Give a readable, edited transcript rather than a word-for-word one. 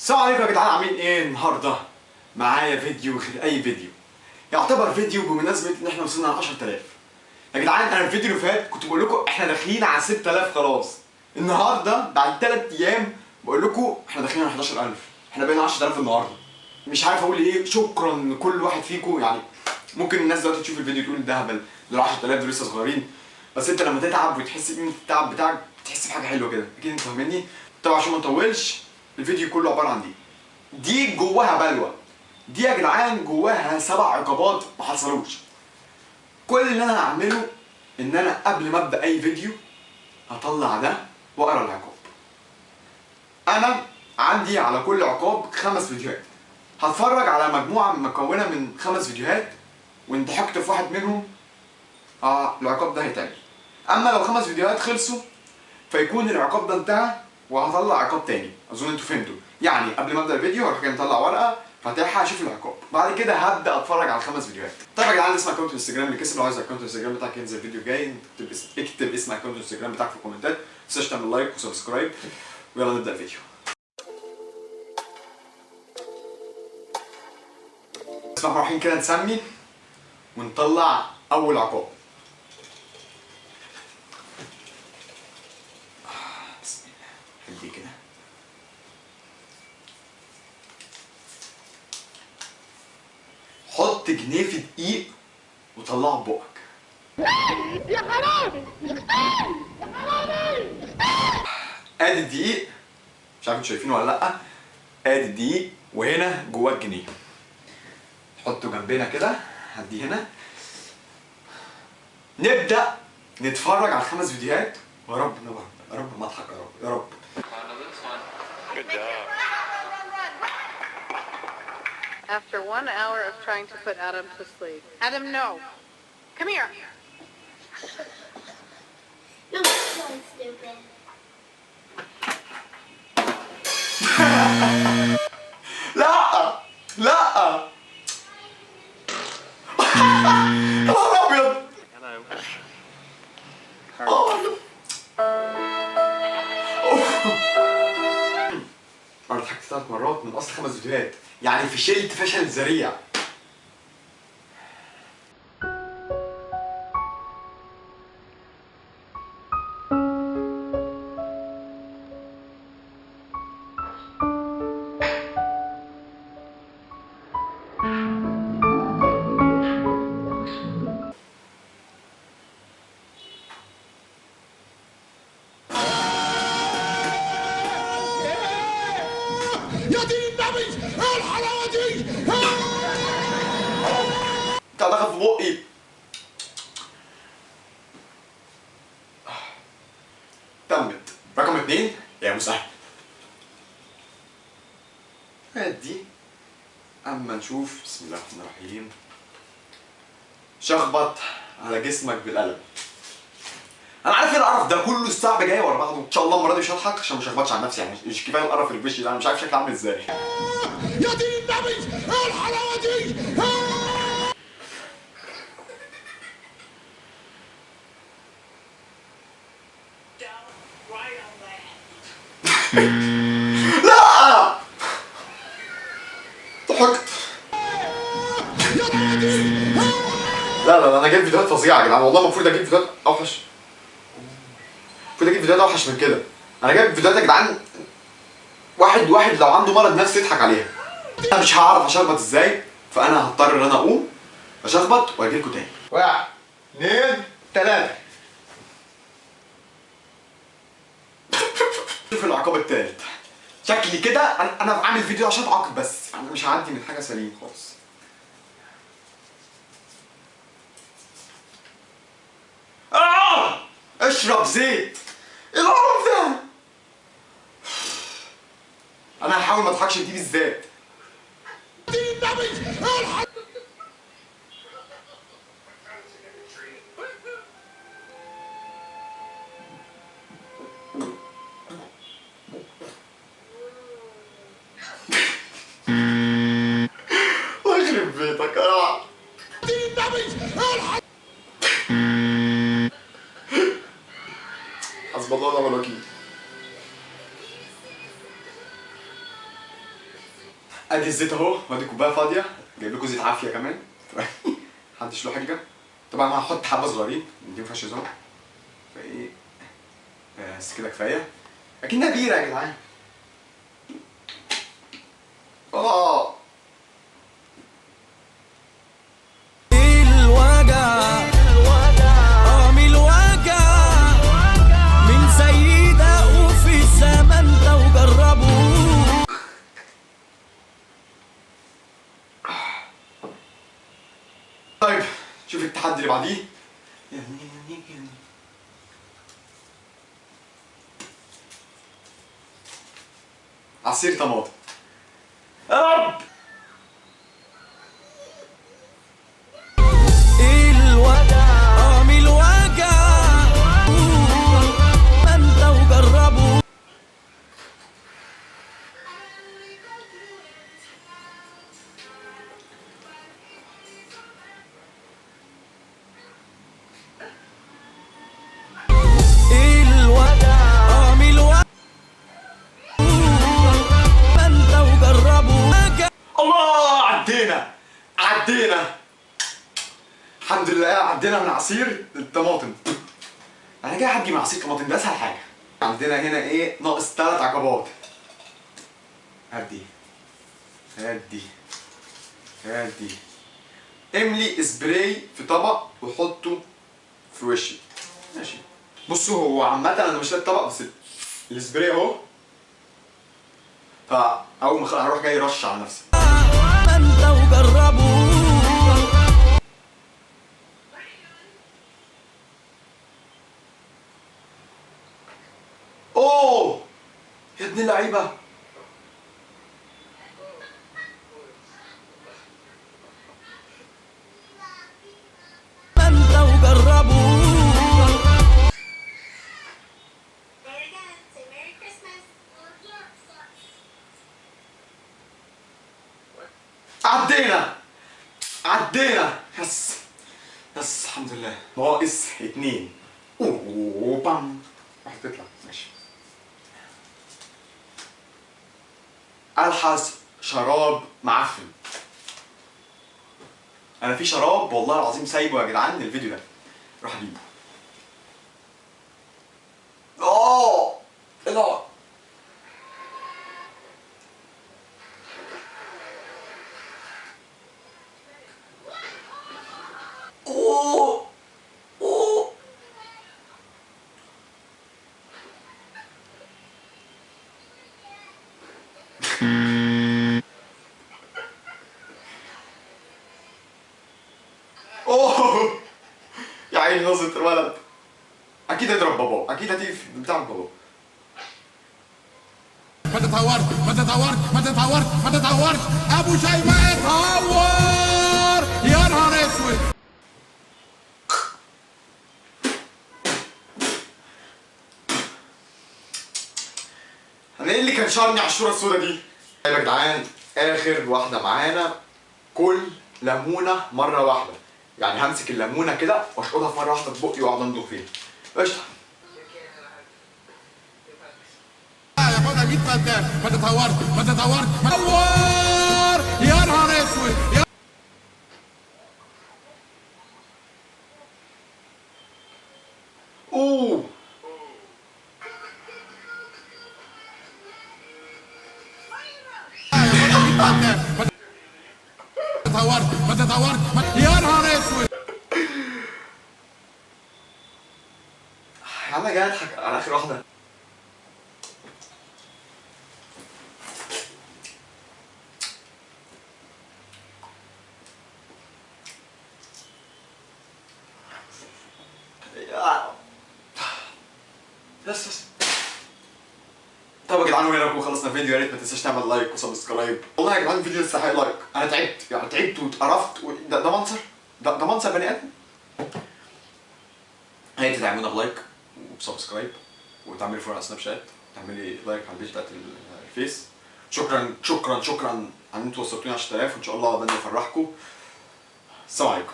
السلام عليكم يا جدعان، عاملين ايه؟ النهارده معايا فيديو غير اي فيديو، يعتبر فيديو بمناسبه ان احنا وصلنا ل 10000. يا جدعان انا الفيديو اللي فات كنت بقول لكم احنا داخلين على 6000 خلاص. النهارده بعد 3 ايام بقول لكم احنا داخلين على 11000. احنا بقينا 10000 النهارده. مش عارف اقول ايه، شكرا لكل واحد فيكم. يعني ممكن الناس دلوقتي تشوف الفيديو تقول ده هبل، دول 10000 دول لسه صغيرين، بس انت لما تتعب وتحس بقيمه التعب بتاعك تحس بحاجه حلوه كده، اكيد انت فاهمني. طبعا عشان ما نطولش، الفيديو كله عباره عن دي جواها بلوى. دي يا جدعان جواها 7 عقابات ما حصلوش. كل اللي انا هعمله ان انا قبل ما ابدا اي فيديو هطلع ده واقرا العقاب. انا عندي على كل عقاب 5 فيديوهات، هتفرج على مجموعه مكونه من 5 فيديوهات، وان ضحكت في واحد منهم العقاب ده هيتعمل. اما لو 5 فيديوهات خلصوا فيكون العقاب ده انتهى وهطلع عقاب تاني. اظن انتوا فهمتوا. يعني قبل ما ابدا الفيديو هروح جاي مطلع ورقه فاتحها اشوف العقاب، بعد كده هبدا اتفرج على ال5 فيديوهات. طيب يا جدعان، اسم اكونت الانستجرام اللي كسب، لو عايز اكونت الانستجرام بتاعك ينزل الفيديو الجاي اكتب اسم اكونت الانستجرام بتاعك في الكومنتات، ما تنساش تعمل لايك وسبسكرايب، ويلا نبدا الفيديو. بس احنا رايحين كده نسمي ونطلع اول عقاب. بسم الله، هدي كده. حط جنيه في دقيق وطلعه ببقك. يا حرامي! يا حرامي! ادي الدقيق، مش عارف انتوا شايفينه ولا لا. ادي الدقيق وهنا جواه الجنيه. نحطه جنبنا كده، هدي هنا. نبدا نتفرج على ال5 فيديوهات، ويا رب يا رب ما اضحك، يا رب يا رب. Good job. After 1 hour of trying to put Adam to sleep. Adam, no. Come here. You're so stupid. لا لا يا نهار ابيض. انا ضحكت 3 مرات من اصل 5 فيديوهات، يعني فشلت فشل ذريع. يا دين النبي، ايه الحلاوه دي؟ بتاع دخل في بقي. تمت. رقم 2 يا مسهل. دي اما نشوف. بسم الله الرحمن الرحيم. شخبط على جسمك بالقلم. انا عارف ايه القرف ده كله، الصعب جاي ورا بعضه. ان شاء الله المره دي مش هضحك عشان مش هخبطش على نفسي، يعني مش كفايه القرف اللي في وشي ده، انا مش عارف شكلي عامل ازاي. يا دين النبي، ايه الحلاوه دي؟ لا ضحكت. لا انا جايب فيديوهات فظيعه يا جدعان، والله المفروض اجيب فيديوهات اوحش. المفروض اجيب فيديوهات اوحش من كده. انا جايب فيديوهات يا جدعان واحد لو عنده مرض نفسي يضحك عليها. انا مش هعرف اشخبط ازاي، فانا هضطر ان انا اقوم اشخبط واجي لكم تاني. 1 2 3. شوف العقاب التالت. شكلي كده انا عامل فيديو عشان اتعاقب، بس انا مش هعدي من حاجه سليم خالص. اشرب زيت. ايه القرف ده؟ انا هحاول ما اضحكش دي بالذات. يا دين النبي، ايه الحلاوه؟ الله يخرب بيتك. يا دين النبي، ايه الحلاوه؟ حسب الله ونعم الوكيل. ادي الزيت اهو، وادي كوبايه فاضيه، جايب لكم زيت عافيه كمان. محدش له حجه. طبعا هحط حبه صغيرين، دي ما فيهاش هزار. فايه بس كده كفايه، اكنها بيره يا جدعان. اه طيب شوف التحدي اللي بعديه. عصير طماطم. رب الله، عدينا الحمد لله، عدينا من عصير الطماطم. انا جاي احجي من عصير طماطم، ده اسهل حاجه. عندنا هنا ايه؟ ناقص 3 عقبات. هدي املي سبراي في طبق وحطه في وشي. ماشي. بصوا هو عامة انا مش لاقي الطبق، بس السبراي اهو. فاول ما هروح جاي رش على نفسي. اوه يا ابن اللعيبه. عدينا يس الحمد لله. ناقص 2. اوه بام، واحد تطلع. ماشي. الحس شراب معفن. انا في شراب والله العظيم سايبه يا جدعان الفيديو ده، روح اجيبه. ايه ده؟ اوه يا عيني نظرة الولد. اكيد هيضرب باباه، اكيد هتيجي في بتاع باباه. ما تتهورش ابو شيماء اتهور يا نهار اسود. انا ايه اللي كان شارني على الشوره السودا دي؟ يا جدعان اخر واحده معانا، كل ليمونه مره واحده. يعني همسك الليمونه كده واشقطها في مره واحده في بقي واقعد امضغ فيها. قشطه. ياخدها 100 فدان. ما تتهورش يا نهار اسود. اوه ما تتهورش يا نهار اسود. انا جاي اضحك على اخر واحده. بس طب يا جدعان وهنا نكون خلصنا الفيديو. يا ريت ما تنساش تعمل لايك وسبسكرايب. والله يا جدعان الفيديو يستحق لايك. انا تعبت، يعني تعبت واتقرفت ده منظر، ده منظر بني ادم. يا ريت تدعمونا بلايك وبسبسكرايب، وتعملي فولو على سناب شات، تعملي لايك على البيج بتاعت الفيس. شكرا على ان انتوا وصلتوني 10000، وان شاء الله ربنا يفرحكم. السلام عليكم.